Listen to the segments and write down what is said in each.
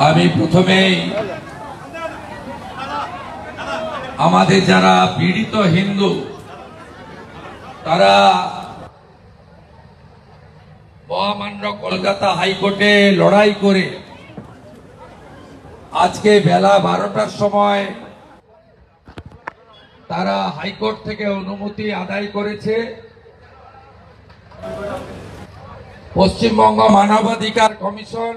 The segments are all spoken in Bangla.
আমি প্রথমেই আমাদের যারা পীড়িত হিন্দু তারা মহামান্য কলকাতা হাইকোর্টে লড়াই করে আজকে বেলা 12টার সময় তারা হাইকোর্ট থেকে অনুমতি আদায় করেছে। পশ্চিমবঙ্গ মানবাধিকার কমিশন,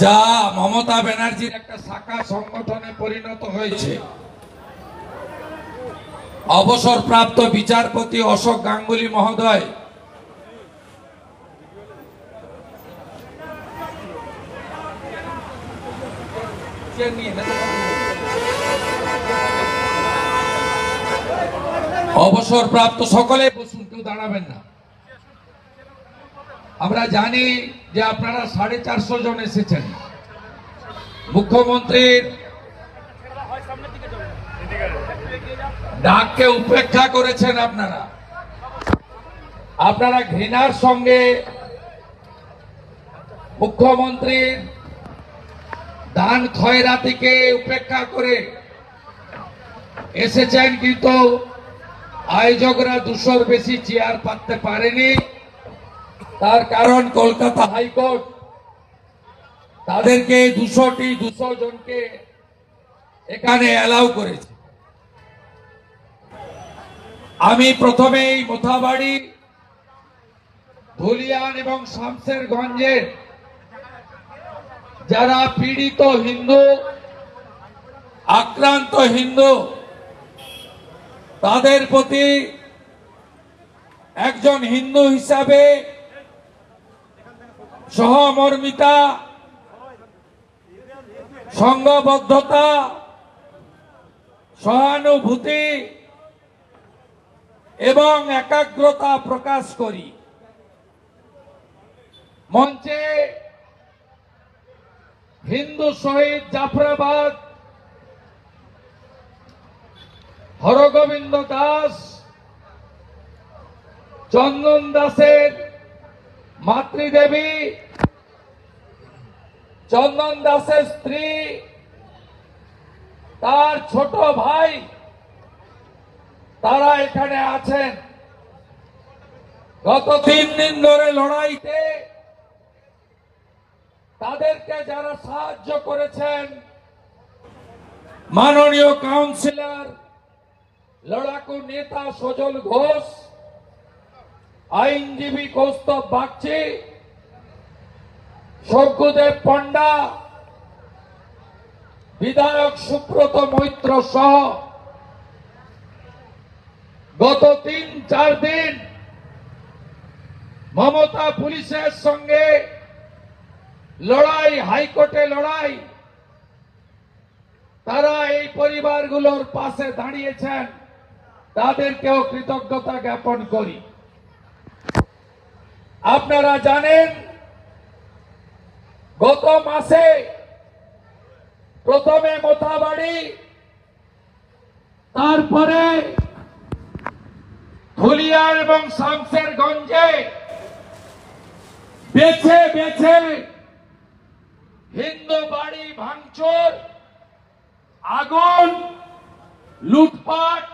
যা মমতা ব্যানার্জির একটা শাখা সংগঠনে পরিণত হয়েছে, অবসরপ্রাপ্ত বিচারপতি অশোক গাঙ্গুলি মহোদয় অবসরপ্রাপ্ত সকলে বসুন, কেউ দাঁড়াবেন না। আমরা জানি যে আপনারা 450 জন এসেছেন। মুখ্যমন্ত্রীর ডাককে উপেক্ষা করেছেন। আপনারা ঘৃণার সঙ্গে মুখ্যমন্ত্রীর দান খয়রাতিকে উপেক্ষা করে এসেছেন, কিন্তু আয়োজকরা 200-র বেশি চেয়ার পাততে পারেনি। তার কারণ কলকাতা হাইকোর্ট তাদেরকে 200 জনকে এখানে অ্যালাউ করেছে। আমি প্রথমেই মোথাবাড়ি, ধুলিয়ান এবং শামসেরগঞ্জের যারা পীড়িত হিন্দু, আক্রান্ত হিন্দু, তাদের প্রতি একজন হিন্দু হিসাবে সহমর্মিতা, সংঘবদ্ধতা, সহানুভূতি এবং একাগ্রতা প্রকাশ করি। মঞ্চে হিন্দু শহীদ জাফরাবাদ, হরগোবিন্দ দাস, চন্দন দাসের মাতৃদেবী, চন্দন দাসের স্ত্রী, তার ছোট ভাই, তারা এখানে আছেন। গত 3 দিন ধরে লড়াইতে তাদেরকে যারা সাহায্য করেছেন, মাননীয় কাউন্সিলর লড়াকু নেতা সজল ঘোষ, আইনজীবী কৌস্তব বাগচি, সজ্ঞদেব পণ্ডা, বিধায়ক সুব্রত মৈত্র সহ গত 3-4 দিন মমতা পুলিশের সঙ্গে লড়াই, হাইকোর্টে লড়াই, তারা এই পরিবারগুলোর পাশে দাঁড়িয়েছেন। তাদেরকেও কৃতজ্ঞতা জ্ঞাপন করি। আপনারা জানেন গত মাসে প্রথমে মোথাবাড়ি, তারপরে ধুলিয়ান এবং শামসেরগঞ্জে বেছে বেছে হিন্দু বাড়ি ভাঙচুর, আগুন, লুটপাট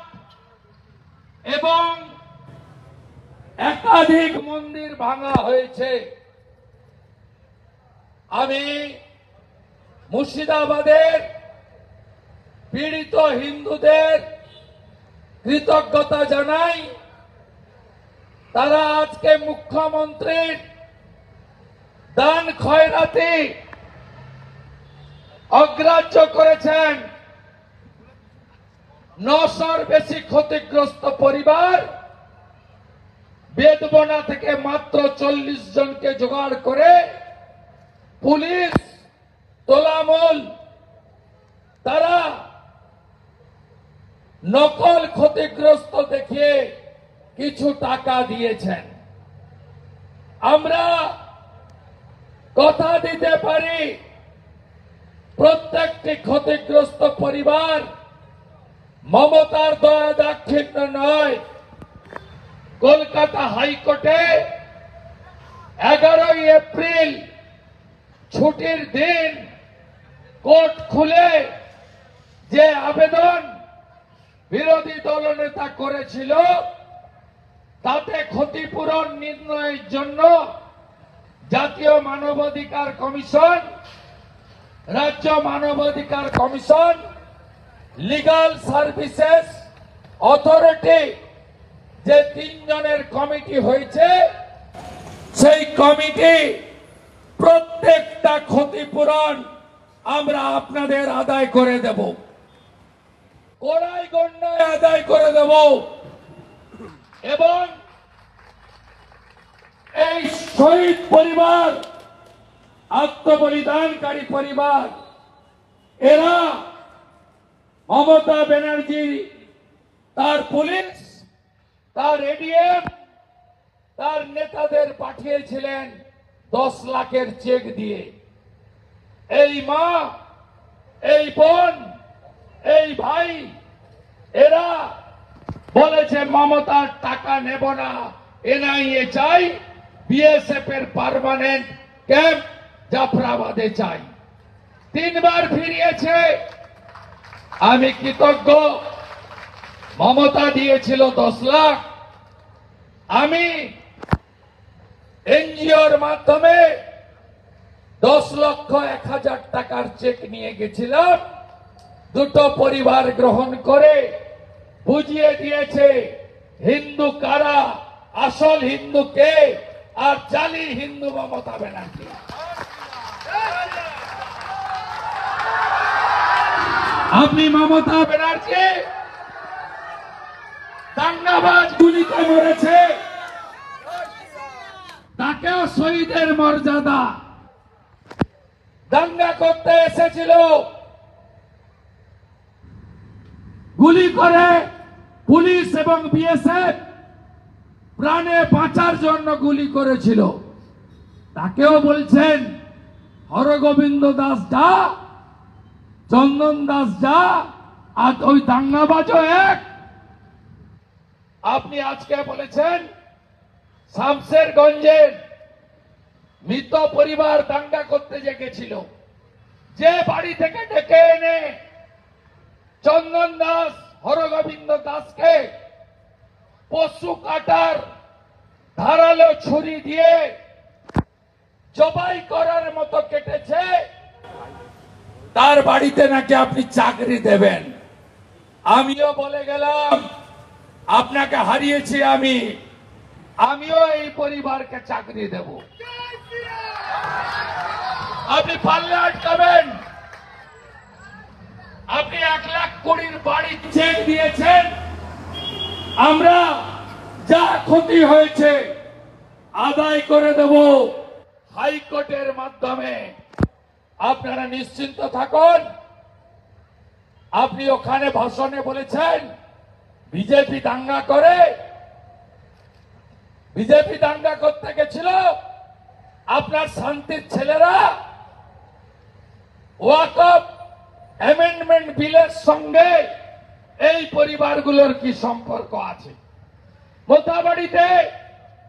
এবং একাধিক মন্দির ভাঙা হয়েছে। আমি মুর্শিদাবাদের পীড়িত হিন্দুদের কৃতজ্ঞতা জানাই। তারা আজকে মুখ্যমন্ত্রীর দান খয়রাতি অগ্রাহ্য করেছেন। 900-র বেশি ক্ষতিগ্রস্ত পরিবার বেদবনা থেকে মাত্র 40 জনকে জোগাড় করে পুলিশ, তোলামূল তারা নকল ক্ষতিগ্রস্ত দেখিয়ে কিছু টাকা দিয়েছেন। আমরা কথা দিতে পারি প্রত্যেকটি ক্ষতিগ্রস্ত পরিবার মমতার দয়া দাক্ষিণ্য নয়, কলকাতা হাইকোর্টে 11 এপ্রিল ছুটির দিন কোর্ট খুলে যে আবেদন বিরোধী দলনেতা করেছিল তাতে ক্ষতিপূরণ নির্ণয়ের জন্য জাতীয় মানবাধিকার কমিশন, রাজ্য মানবাধিকার কমিশন, লিগাল সার্ভিসেস অথরিটি যে 3 জনের কমিটি হয়েছে, সেই কমিটি প্রত্যেকটা ক্ষতিপূরণ আমরা আপনাদের আদায় করে দেব, কড়াই গণ্ডায় আদায় করে দেব। এবং এই শহীদ পরিবার, আত্মবলিদানকারী পরিবার, এরা মমতা ব্যানার্জি, তার পুলিশ, তার এডিএম, তার নেতাদের পাঠিয়েছিলেন 10 লাখের চেক দিয়ে। এই মা, এই বোন, এই ভাই, এরা বলেছে মমতার টাকা নেব না, এনআইএ চাই, বিএসএফ এর পার্মানেন্ট ক্যাম্প জাফরাবাদে চাই। 3 বার ফিরিয়েছে। আমি কৃতজ্ঞ। মমতা দিয়েছিল 10 লাখ, আমি এনজিওর মাধ্যমে 10,01,000 টাকার চেক নিয়ে গেছিলাম। দুটো পরিবার গ্রহণ করে বুঝিয়ে দিয়েছে হিন্দু কারা, আসল হিন্দু কে, আর জালি হিন্দু মমতা ব্যানার্জি। আপনি মমতা ব্যানার্জি দাঙ্গাবাজ গুলিতে মরেছে, তাকেও শহীদের মর্যাদা। দাঙ্গা করতে এসেছিল, গুলি করে পুলিশ এবং বিএসএফ প্রাণে বাঁচার জন্য গুলি করেছিল, তাকেও বলছেন হরগোবিন্দ দাস যা, চন্দন দাস যা, আর ওই দাঙ্গাবাজও এক। আপনি আজকে বলেছেন শামশেরগঞ্জের মৃত পরিবার দাঙ্গা করতে যে গেছিল, যে বাড়ি থেকে ডেকে এনে চন্দন দাস, হরগোবিন্দ দাসকে পশু কাটার ধারালো ছুরি দিয়ে জবাই করার মতো কেটেছে, তার বাড়িতে নাকি আপনি চাকরি দেবেন। আমিও বলে গেলাম আপনাকে হারিয়েছি, আমিও এই পরিবারকে চাকরি দেব। আপনি পারলে আটকাবেন। আপনি 1,20,000 বাড়ি চেক দিয়েছেন, আমরা যা ক্ষতি হয়েছে আদায় করে দেব হাইকোর্টের মাধ্যমে। আপনারা নিশ্চিন্ত থাকুন। আপনি ওখানে ভাষণে বলেছেন বিজেপি দাঙ্গা করে, বিজেপি দাঙ্গা করতে গেছিল, আপনার শান্তির ছেলেরা ওয়াকফ অ্যামেন্ডমেন্ট বিলের সঙ্গে এই পরিবারগুলোর কি সম্পর্ক আছে? মোথাবাড়িতে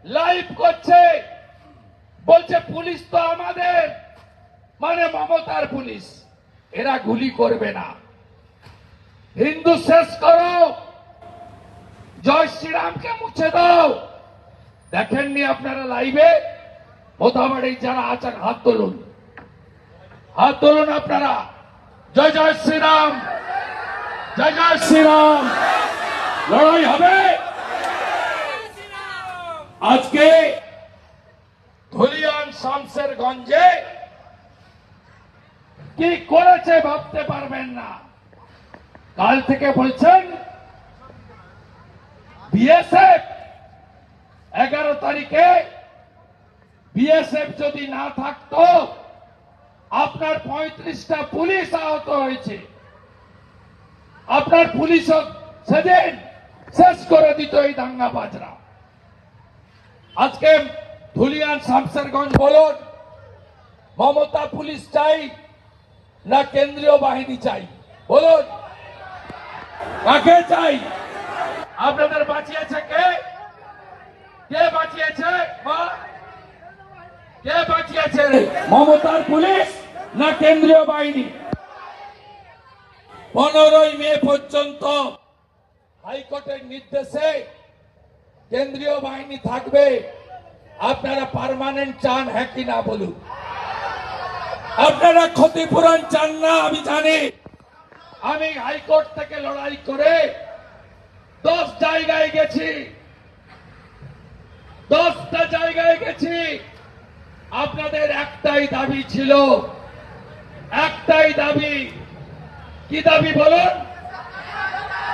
লাইভ করছে, বলছে পুলিশ তো আমাদের, মানে মমতার পুলিশ, এরা গুলি করবে না, হিন্দু শেষ করো, জয় শ্রীরামকে মুছে দাও। দেখেননি আপনারা লাইভে? মোথাবাড়ির যারা আছেন হাত তুলুন, হাত তুলুন আপনারা। জয় জয় শ্রীরাম, জয় জয় শ্রীরাম। লড়াই হবে। আজকে ধুলিয়ান শামশেরগঞ্জে কি করেছে ভাবতে পারবেন না। কাল থেকে বলছেন বিএসএফ 11 তারিখে বিএসএফ যদি না থাকতো আপনার 35টা পুলিশ আহত হয়েছে, আপনার পুলিশও সেদিন শেষ করে দিত এই দাঙ্গাবাজরা। আজকে ধুলিয়ান শামশেরগঞ্জ বলুন, মমতা পুলিশ চাই না কেন্দ্রীয় বাহিনী চাই? বলুন, কাকে চাই? আপনাদের বাঁচিয়েছে কে? কে বাঁচিয়েছে? কে বাঁচিয়েছে? মমতার পুলিশ না কেন্দ্রীয় বাহিনী? 15ই মে পর্যন্ত হাইকোর্টের নির্দেশে কেন্দ্রীয় বাহিনী থাকবে। আপনারা পার্মানেন্ট চান, হ্যাঁ কি না বলুন? আপনারা ক্ষতিপূরণ চান না আমি জানি। আমি হাইকোর্ট থেকে লড়াই করে 10 জায়গায় গেছি, 10টা জায়গায় গেছি। আপনাদের একটাই দাবি ছিল, একটাই দাবি। কি দাবি বলুন?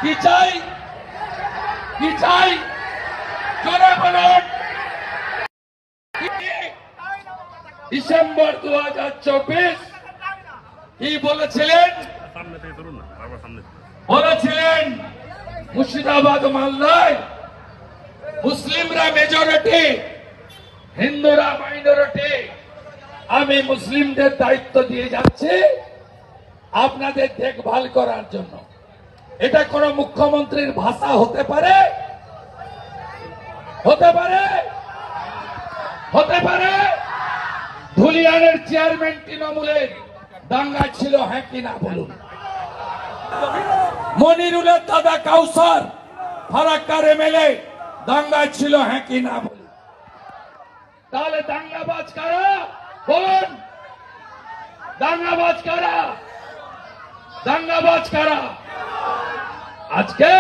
কি চাই? কি চাই? জোরে বলুন। ডিসেম্বর 2024 কি বলেছিলেন? বলেছিলেন মুর্শিদাবাদ মালদায় মুসলিমরা মেজরিটি, হিন্দুরা মাইনরিটি। আমি মুসলিমদের দায়িত্ব দিয়ে যাচ্ছি আপনাদের দেখভাল করার জন্য। এটা কোন মুখ্যমন্ত্রীর ভাষা হতে পারে? হতে পারে? হতে পারে? ধুলিয়ানের চেয়ারম্যান তৃণমূলের দাঙ্গা ছিল, হ্যাঁ কি না বলুন? মনিরুলের দাদা কাউসার ফারাক্কার এমএলএ দাঙ্গা ছিল, হ্যাঁ কি না বলুন? তাহলে দাঙ্গাবাজ কারা বলুন? দাঙ্গাবাজ কারা? দাঙ্গাবাজ কারা? আজকে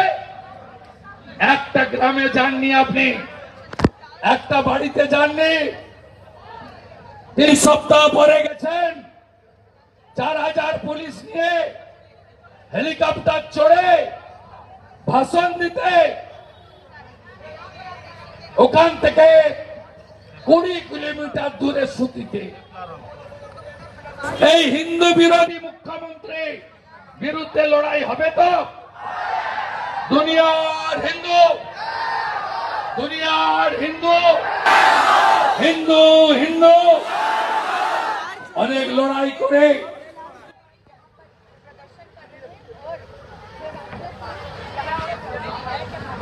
একটা গ্রামে যাননি আপনি, একটা বাড়িতে যাননি। 3 সপ্তাহ পরে গেছেন 4000 পুলিশ নিয়ে হেলিকপ্টার চড়ে ভাষণ দিতে। ওখান থেকে 20 কিলোমিটার দূরে সুতিতে। এই হিন্দু বিরোধী মুখ্যমন্ত্রী বিরুদ্ধে লড়াই হবে তো? দুনিয়ার হিন্দু, দুনিয়ার হিন্দু, হিন্দু হিন্দু অনেক লড়াই করে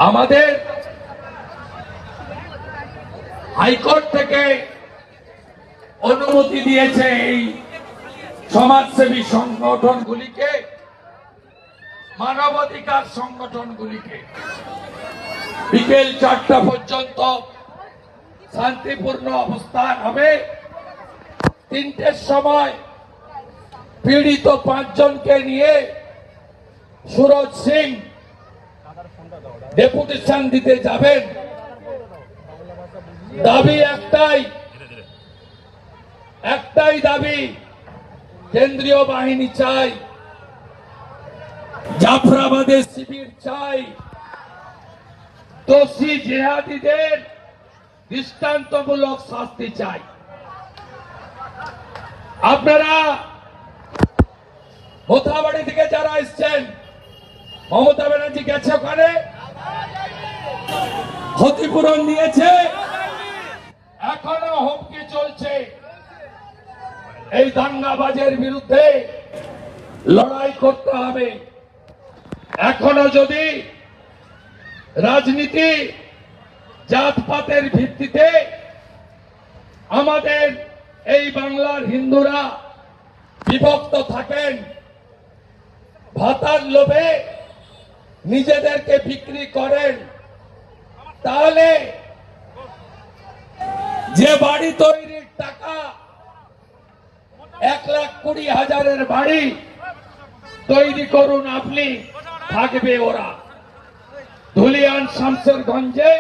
আমাদের হাইকোর্ট থেকে অনুমতি দিয়েছে এই সমাজসেবী সংগঠনগুলিকে, মানবাধিকার সংগঠনগুলিকে বিকেল 4টা পর্যন্ত শান্তিপূর্ণ অবস্থান হবে। 3টের সময় পীড়িত 5 জনকে নিয়ে সুরজ সিং ডেপুটেশন দিতে যাবেন। দাবি একটাই, একটাই দাবি, কেন্দ্রীয় বাহিনী চাই, জাফরাবাদের শিবির চাই, দোষী জিহাদিদের দৃষ্টান্তমূলক শাস্তি চাই। আপনারা মোথাবাড়ি থেকে যারা এসছেন, মমতা ব্যানার্জি গেছে ওখানে, ক্ষতিপূরণ দিয়েছে, এখনো হুমকি চলছে। এই দাঙ্গাবাজের বিরুদ্ধে লড়াই করতে হবে। এখনো যদি রাজনীতি জাতপাতের ভিত্তিতে আমাদের এই বাংলার হিন্দুরা বিভক্ত থাকেন, ভাতার লোভে নিজেদেরকে বিক্রি করেন, তাহলে যে বাড়ি তৈরির টাকা 1,20,000-এর বাড়ি তৈরি করুন আপনি, থাকবে ওরা। ধুলিয়ান শামসেরগঞ্জে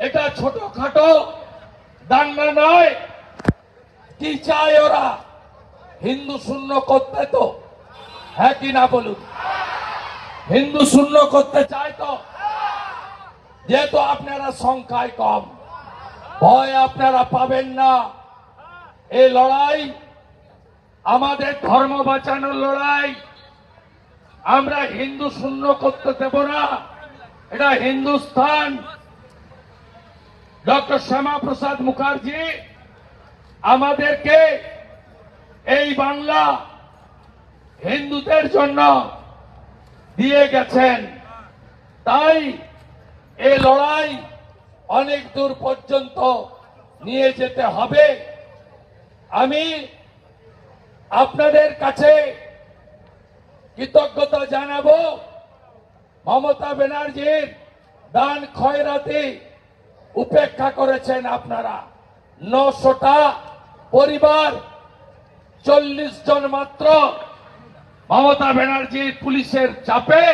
এটা ছোটখাটো দাঙ্গা নয়। কি চায় ওরা? হিন্দু শূন্য করতে তো, হ্যাঁ কি না বলুন? হিন্দু শূন্য করতে চায় তো। যেহেতু আপনারা সংখ্যায় কম, ভয় আপনারা পাবেন না। এই লড়াই আমাদের ধর্ম বাঁচানোর লড়াই। আমরা হিন্দু শূন্য করতে দেব না। এটা হিন্দুস্তান। ডক্টর শ্যামা প্রসাদ মুখার্জি আমাদেরকে এই বাংলা হিন্দুদের জন্য দিয়ে গেছেন। তাই এই লড়াই অনেক দূর পর্যন্ত নিয়ে যেতে হবে। আমি আপনাদের কাছে কৃতজ্ঞতা জানাবো। মমতা ব্যানার্জির দান খয়রাতি উপেক্ষা করেছেন আপনারা। 900টা পরিবার, 40 জন মাত্র মমতা ব্যানার্জির পুলিশের চাপে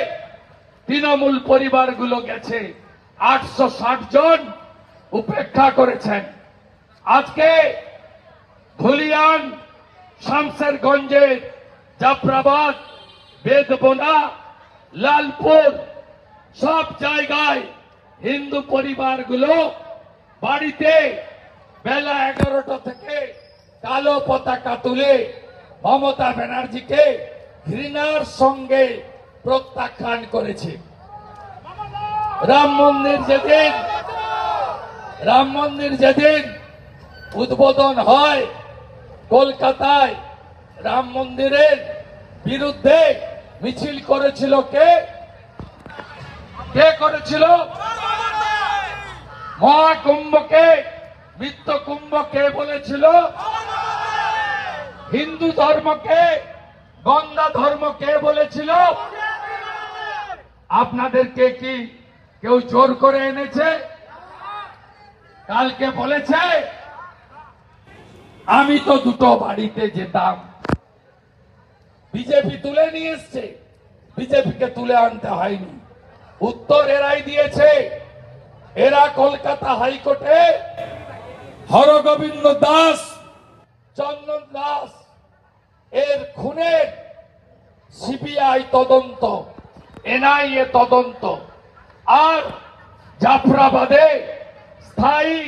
তৃণমূল পরিবারগুলো গেছে। 860 জন উপেক্ষা করেছেন। আজকে ধুলিয়ান, শামসেরগঞ্জের জাফরাবাদ, বেদবোনা, লালপুর সব জায়গায় হিন্দু পরিবারগুলো বাড়িতে বেলা 11টা থেকে কালো পতাকা তুলে মমতা ব্যানার্জিকে ঘৃণার সঙ্গে প্রত্যাখ্যান করেছে। রাম মন্দির যেদিন উদ্বোধন হয় কলকাতায়, রাম মন্দিরের বিরুদ্ধে মিছিল করেছিল কে করেছিল? মহাকুম্ভকে মৃত্যু কুম্ভ কে বলেছিল? হিন্দু ধর্মকে গঙ্গা ধর্ম কে বলেছিল? আপনাদেরকে কি কেউ জোর করে এনেছে? কালকে বলেছে আমি তো দুটো বাড়িতে যেতাম। বিজেপি তুলে নিয়ে এসছে, বিজেপিকে তুলে আনতে হয়নি। উত্তর এরাই দিয়েছে। এরা কলকাতা হাইকোর্টে হরগোবিন্দ দাস, চন্দন দাস এর খুনের সিবিআই তদন্ত, এনআইএ তদন্ত আর জাফরাবাদে স্থায়ী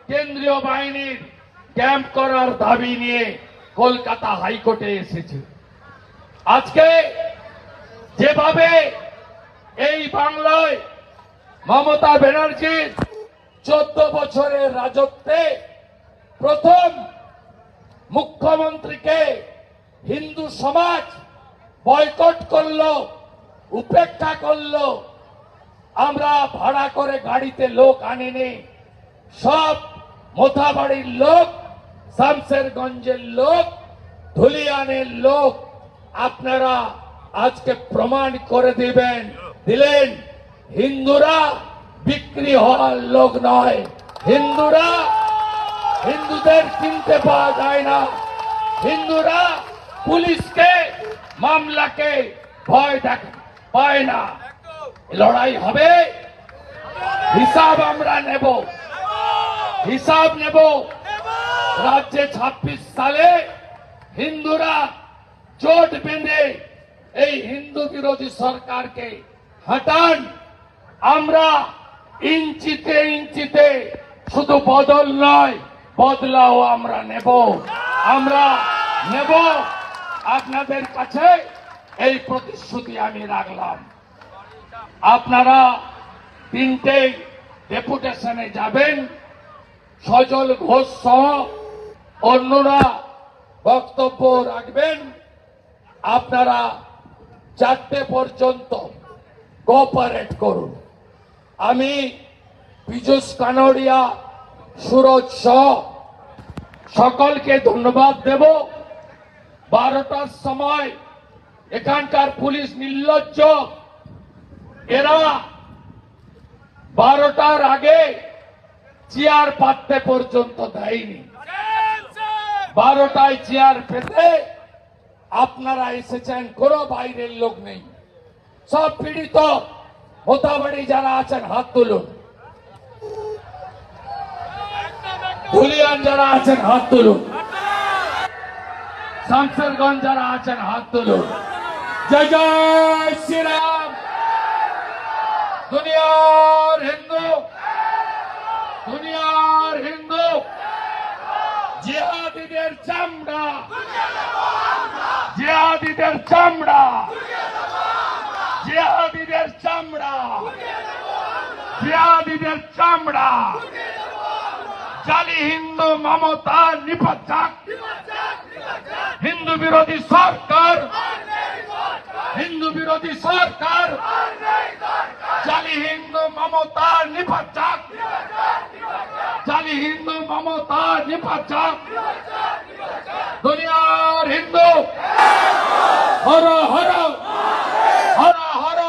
কেন্দ্রীয় বাহিনীর ক্যাম্প করার দাবি নিয়ে কলকাতা হাইকোর্টে এসেছে। আজকে যেভাবে এই বাংলায় মমতা ব্যানার্জির 14 বছরের রাজত্বে প্রথম মুখ্যমন্ত্রীকে হিন্দু সমাজ বয়কট করলো, উপেক্ষা করলো। আমরা ভাড়া করে গাড়িতে লোক আনিনি, সব মোথাবাড়ির লোক, শামসেরগঞ্জের লোক, ধুলিয়ানের লোক। আপনারা আজকে প্রমাণ করে দিলেন হিন্দুরা বিক্রি হওয়ার লোক নয়। হিন্দুদের কিনতে পাওয়া যায় না। হিন্দুরা পুলিশকে, মামলাকে ভয় পায় না। লড়াই হবে, হিসাব আমরা নেব। রাজ্যে 26 সালে হিন্দুরা জোট বেঁধে এই হিন্দু বিরোধী সরকারকে হটান। আমরা ইঞ্চিতে শুধু বদল নয়, বদলাও আমরা নেব। আপনাদের কাছে এই প্রতিশ্রুতি আমি রাখলাম। আপনারা 3টে ডেপুটেশনে যাবেন। সজল ঘোষ সহ অন্যরা বক্তব্য রাখবেন। আপনারা 4টে পর্যন্ত কোঅপারেট করুন। আমি পীযূষ কানোড়িয়া, সুরজ সহ সকলকে ধন্যবাদ দেব। 12টার সময় এখানকার পুলিশ নির্লজ্জ, এরা 12টার আগে চেয়ার পাততে পর্যন্ত দেয়নি। 12টায় চেয়ার পেতে আপনারা এসেছেন, কোনো বাইরের লোক নেই। সব পীড়িত মোথাবাড়ি যারা আছেন হাত তুলুন, ধুলিয়ান যারা আছেন হাত তুলুন, শামসেরগঞ্জ যারা আছেন হাত তুলুন। জয় জয় শ্রীরাম। দুনিয়ার হিন্দু জিহাদিদের চামড়া, জিহাদিদের চামড়া, জিহাদিদের চামড়া, জিহাদিদের চামড়া। জালি হিন্দু মমতা নিপাত, হিন্দু বিরোধী সরকার, হিন্দু বিরোধী সরকার, জালি হিন্দু মমতা নিপাত, জালি হিন্দু মমতা নিপাচাক দুনিয়ার হিন্দু হর হর হর হর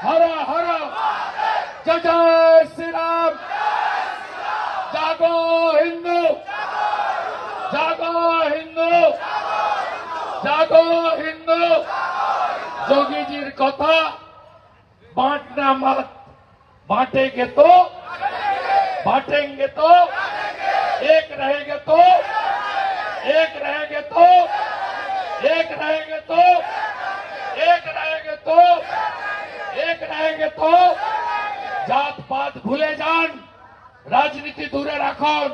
হর হর জয় জয় শ্রীরাম জাগো হিন্দু জাগো হিন্দু জাগো হিন্দু যোগীজির কথা बांटना मत बांटेंगे तो एक रहेंगे तो एक रहेंगे तो एक रहेंगे तो एक रहेंगे तो एक रहेंगे तो जात पात भूले जान राजनीति दूरे রাখুন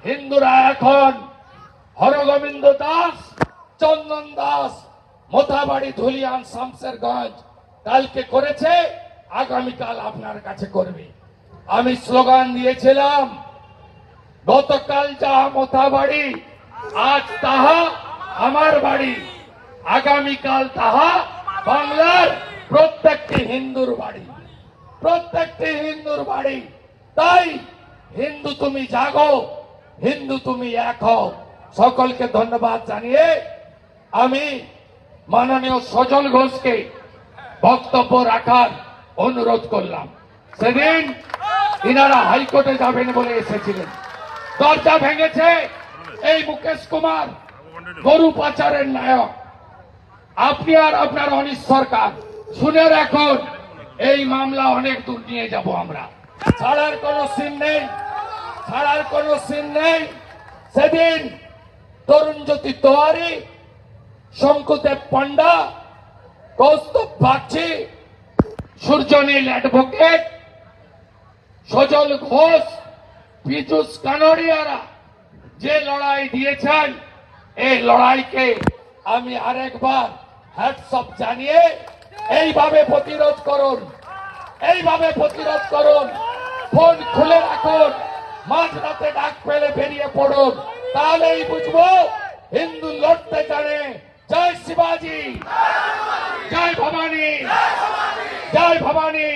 হিন্দুরা এখন হরগোবিন্দ দাস চন্দন দাস মোথাবাড়ি ধুলিয়ান শামসেরগঞ্জ কালকে করেছে আগামীকাল আপনার কাছে করবে আমি স্লোগান দিয়েছিলাম গতকাল যা মোথাবাড়ি আজ তাহা আমার বাড়ি আগামীকাল তাহা বাংলার প্রত্যেকটি হিন্দুর বাড়ি তাই হিন্দু তুমি জাগো হিন্দু তুমি এক হও সকলকে ধন্যবাদ জানিয়ে আমি মাননীয় সজল ঘোষকে বক্তব্য রাখার অনুরোধ করলাম সেদিন ইনারা হাইকোর্টে যাবেন বলে এসেছিলেন দরজা ভেঙেছে এই মুকেশ কুমার গরু পাচারের নায়ক আপনি আর আপনার অনিশ সরকার শুনে রাখুন এই মামলা অনেক দূর নিয়ে যাব আমরা ছাড়ার কোনো সিন নেই সেদিন তরুণজ্যোতি তোয়ারি শঙ্কুদেব পান্ডা কৌস্তব বাগচি সূর্যনীল অ্যাডভোকেট সজল ঘোষ পীযূষ কানোরিয়ারা যে লড়াই দিয়েছেন এই লড়াইকে আমি আরেকবার হ্যাটস অফ জানিয়ে এইভাবে প্রতিরোধ করুন ফোন খুলে রাখুন মাঝরাতে ডাক পেলে বেরিয়ে পড়ুন তাহলেই বুঝবো হিন্দু লড়তে জানে জয় শিবাজি জয় ভবানী জয় ভবানী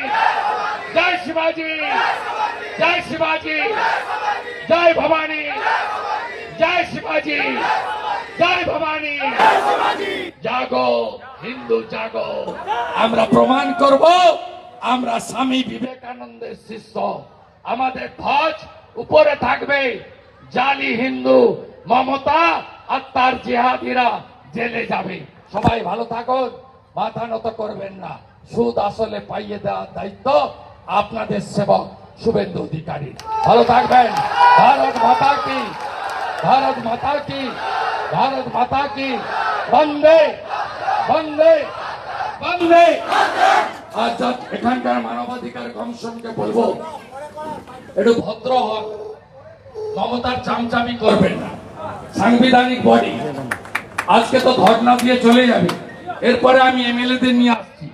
জয় শিবাজি জয় শিবাজি জয় ভবানী জয় শিবাজি জয় ভবানী জাগো হিন্দু জাগো আমরা প্রমাণ করব আমরা স্বামী বিবেকানন্দের শিষ্য আমাদের ধ্বজ উপরে থাকবে জালি হিন্দু মমতা আর তার জিহাদিরা জেলে যাবে সবাই ভালো থাকুন মাথা নত করবেন না সুদ আসলে পাইয়ে দেওয়ার দায়িত্ব আপনাদের সেবক শুভেন্দু অধিকারী ভালো থাকবেন ভারত মাতা কি ভারত মাতা কি ভারত মাতা কি বন্দে বন্দে বন্দে আজ এখানকার মানবাধিকার কমিশনকে বলবো একটু ভদ্র হন মমতার চামচামি করবেন না সাংবিধানিক বডি আজকে তো ধর্ণা দিয়ে চলে যাবে এরপরে আমি এমএলএদের নিয়ে আসছি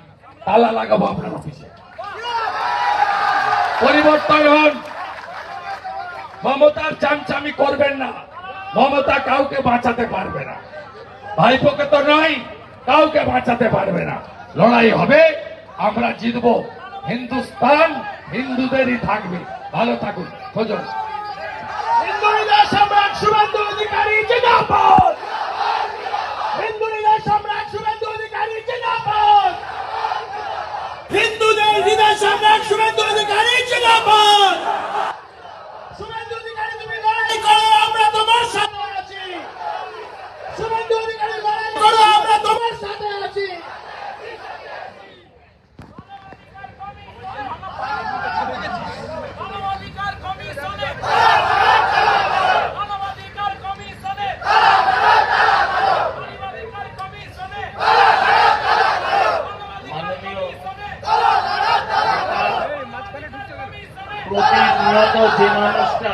তালা লাগাবো আপনার অফিসে পরিবর্তন হন মমতার চামচামি করবেন না মমতা কাউকে বাঁচাতে পারবে না ভাইপোকে তো নয় কাউকে বাঁচাতে পারবে না লড়াই হবে আমরা জিতবো হিন্দুস্তান হিন্দুদেরই থাকবে ভালো থাকুন খোঁজো হিন্দু হৃদয় সম্রাট শুভেন্দু অধিকারী জিন্দাবাদ হিন্দু হৃদয় সম্রাট শুভেন্দু অধিকারী জিন্দাবাদ হিন্দুদের হৃদয় সম্রাট শুভেন্দু অধিকারী জিন্দাবাদ শুভেন্দু অধিকারী তুমি লড়াই করো আমরা তোমার সাথে আছি শুভেন্দু অধিকারী লড়াই করো আমরা তোমার সাথে আছি প্রতিনিয়ত যে মানুষটা